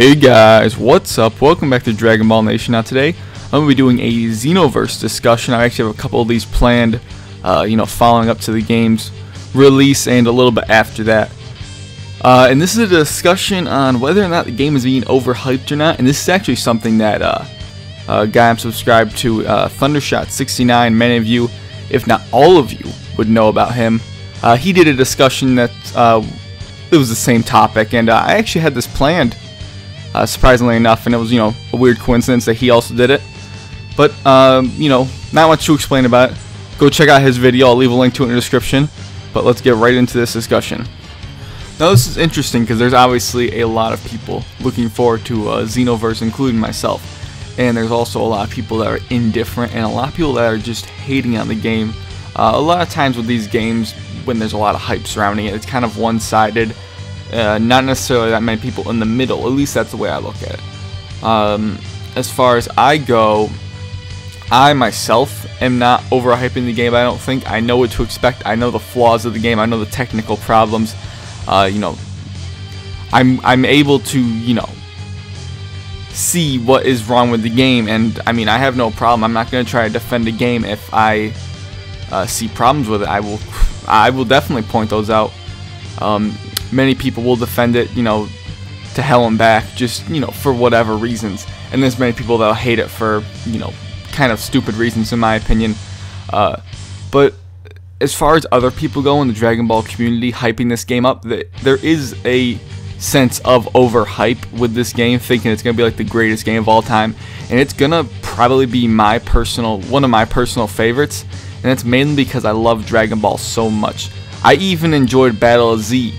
Hey guys, what's up? Welcome back to Dragon Ball Nation. Now today, I'm going to be doing a Xenoverse discussion. I actually have a couple of these planned, following up to the game's release and a little bit after that. And this is a discussion on whether or not the game is being overhyped or not. And this is actually something that a guy I'm subscribed to, Thundershot69, many of you, if not all of you, would know about him. He did a discussion that it was the same topic, and I actually had this planned. Surprisingly enough, and it was, a weird coincidence that he also did it. But, not much to explain about it. Go check out his video. I'll leave a link to it in the description. But let's get right into this discussion. Now, this is interesting because there's obviously a lot of people looking forward to Xenoverse, including myself. And there's also a lot of people that are indifferent, and a lot of people that are just hating on the game. A lot of times with these games, when there's a lot of hype surrounding it, it's kind of one-sided. Not necessarily that many people in the middle. At least that's the way I look at it. As far as I go, I myself am not overhyping the game. I don't think. I know what to expect. I know the flaws of the game. I know the technical problems. I'm able to see what is wrong with the game, and I mean, I have no problem. I'm not going to try to defend a game if I see problems with it. I will definitely point those out. Many people will defend it, to hell and back, just, for whatever reasons. And there's many people that'll hate it for, kind of stupid reasons, in my opinion. But as far as other people go in the Dragon Ball community hyping this game up, there is a sense of overhype with this game, thinking it's going to be like the greatest game of all time. And it's going to probably be one of my personal favorites. And it's mainly because I love Dragon Ball so much. I even enjoyed Battle of Z.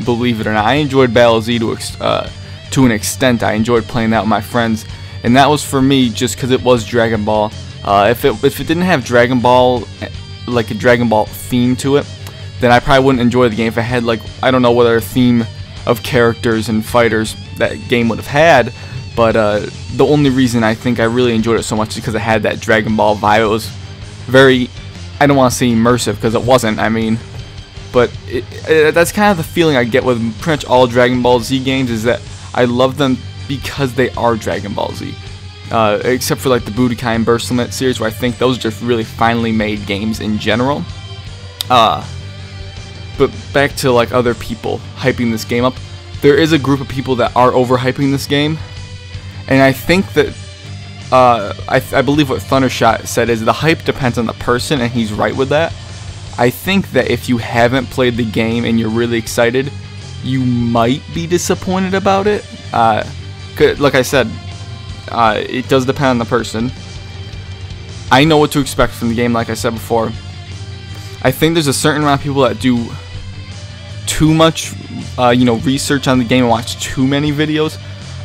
Believe it or not, I enjoyed Battle of Z to an extent. I enjoyed playing that with my friends, and that was for me just because it was Dragon Ball. If it didn't have Dragon Ball, like a Dragon Ball theme to it, then I probably wouldn't enjoy the game. If it had, like, I don't know what other theme of characters and fighters that game would have had, but the only reason I think I really enjoyed it so much is because it had that Dragon Ball vibe. It was very, I don't want to say immersive because it wasn't, but that's kind of the feeling I get with pretty much all Dragon Ball Z games, is that I love them because they are Dragon Ball Z. Except for like the Budokai and Burst Limit series, where I think those are just really finely made games in general. But back to like other people hyping this game up, there is a group of people that are overhyping this game, and I think that I believe what Thundershot said is the hype depends on the person, and he's right with that. I think that if you haven't played the game and you're really excited, you might be disappointed about it. Like I said, it does depend on the person. I know what to expect from the game, like I said before. I think there's a certain amount of people that do too much, research on the game and watch too many videos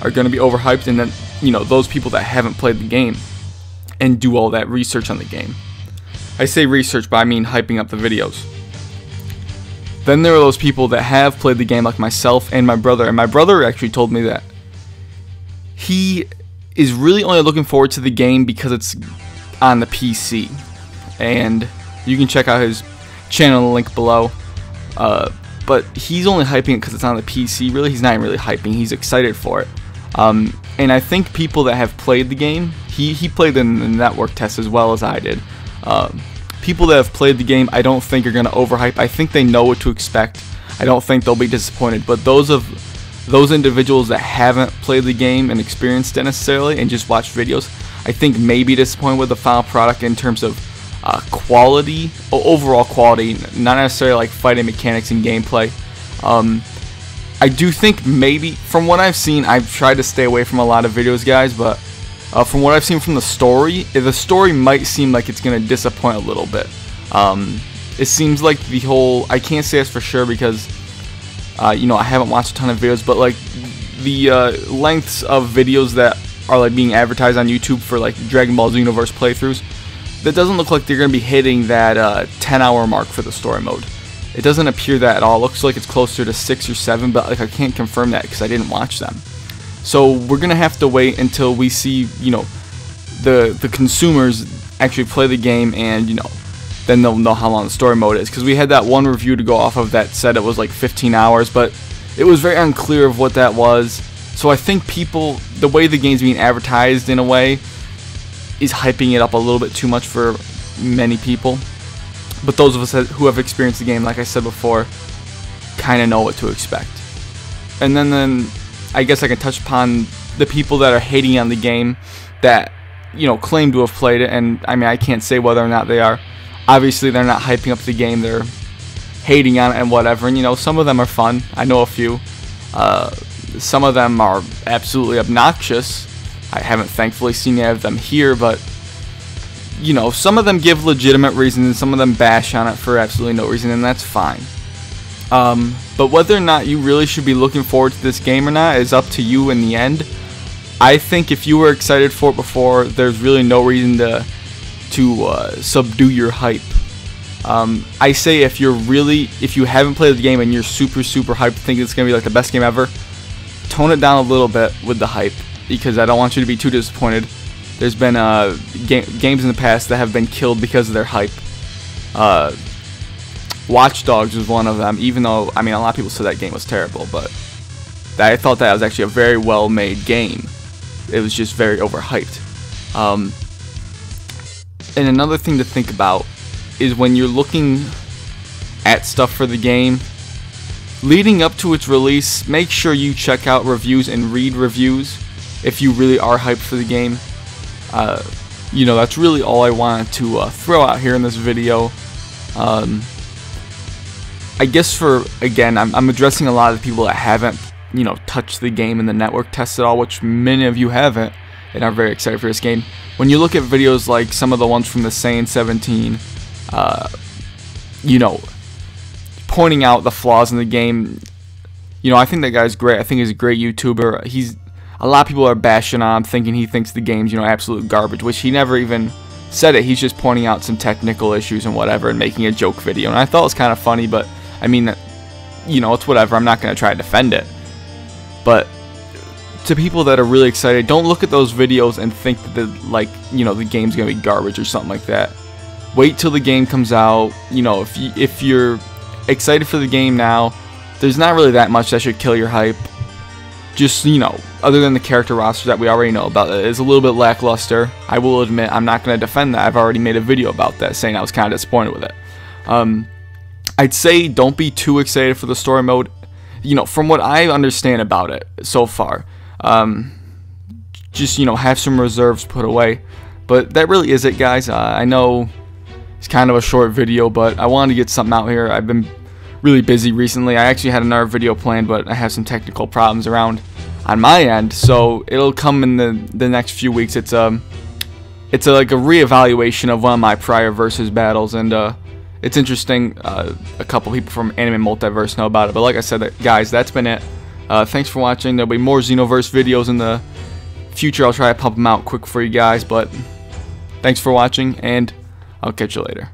are going to be overhyped, and then, those people that haven't played the game and do all that research on the game. I say research, but I mean hyping up the videos. Then there are those people that have played the game, like myself and my brother. And my brother actually told me that he is really only looking forward to the game because it's on the PC. And you can check out his channel in the link below. But he's only hyping it because it's on the PC. Really, he's not even really hyping. He's excited for it. And I think people that have played the game, he played in the network test as well as I did. People that have played the game, I don't think are going to overhype. I think they know what to expect. I don't think they'll be disappointed. But those individuals that haven't played the game and experienced it necessarily and just watched videos, I think may be disappointed with the final product in terms of quality, overall quality, not necessarily like fighting mechanics and gameplay. I do think maybe, from what I've seen, I've tried to stay away from a lot of videos, guys, but from what I've seen from the story might seem like it's going to disappoint a little bit. It seems like the whole, I can't say this for sure because, I haven't watched a ton of videos, but like the lengths of videos that are like being advertised on YouTube for like Dragon Ball Xenoverse playthroughs, that doesn't look like they're going to be hitting that 10-hour mark for the story mode. It doesn't appear that at all. It looks like it's closer to 6 or 7, but like I can't confirm that because I didn't watch them. So we're going to have to wait until we see, the consumers actually play the game, and, then they'll know how long the story mode is. Because we had that one review to go off of that said it was like 15 hours, but it was very unclear of what that was. So I think people, the way the game's being advertised in a way, is hyping it up a little bit too much for many people. But those of us who have experienced the game, like I said before, kind of know what to expect. And then I guess I can touch upon the people that are hating on the game that, you know, claim to have played it. And I mean, I can't say whether or not they are. Obviously, they're not hyping up the game. They're hating on it and whatever. And, you know, some of them are fun. I know a few. Some of them are absolutely obnoxious. I haven't thankfully seen any of them here, but, you know, some of them give legitimate reasons and some of them bash on it for absolutely no reason, and that's fine. But whether or not you really should be looking forward to this game or not is up to you in the end. I think if you were excited for it before, there's really no reason to subdue your hype. I say if you haven't played the game and you're super hyped, think it's gonna be like the best game ever, tone it down a little bit with the hype, because I don't want you to be too disappointed. There's been games in the past that have been killed because of their hype. Watch Dogs was one of them, even though, I mean, a lot of people said that game was terrible, but I thought that was actually a very well made game. It was just very overhyped. And another thing to think about is when you're looking at stuff for the game, leading up to its release, make sure you check out reviews and read reviews if you really are hyped for the game. You know, that's really all I wanted to throw out here in this video. I guess again, I'm addressing a lot of the people that haven't, you know, touched the game in the network test at all, which many of you haven't, and are very excited for this game. When you look at videos like some of the ones from the Saiyan 17, you know, pointing out the flaws in the game, you know, I think that guy's great. I think he's a great YouTuber. A lot of people are bashing on him, thinking he thinks the game's, you know, absolute garbage, which he never even said it. He's just pointing out some technical issues and whatever and making a joke video. And I thought it was kind of funny, but I mean, you know, it's whatever. I'm not going to try to defend it. But to people that are really excited, don't look at those videos and think that, like, you know, the game's going to be garbage or something like that. Wait till the game comes out. You know, if you're excited for the game now, there's not really that much that should kill your hype. Just, you know, other than the character roster that we already know about, it is a little bit lackluster. I will admit, I'm not going to defend that. I've already made a video about that, saying I was kind of disappointed with it. I'd say don't be too excited for the story mode. You know, from what I understand about it so far, just, you know, have some reserves put away. But that really is it, guys. I know it's kind of a short video, but I wanted to get something out here. I've been really busy recently. I actually had another video planned, but I have some technical problems around on my end, so it'll come in the next few weeks. It's like a reevaluation of one of my prior versus battles, and it's interesting. A couple people from Anime Multiverse know about it, but like I said, guys, that's been it. Thanks for watching. There'll be more Xenoverse videos in the future. I'll try to pump them out quick for you guys, but thanks for watching, and I'll catch you later.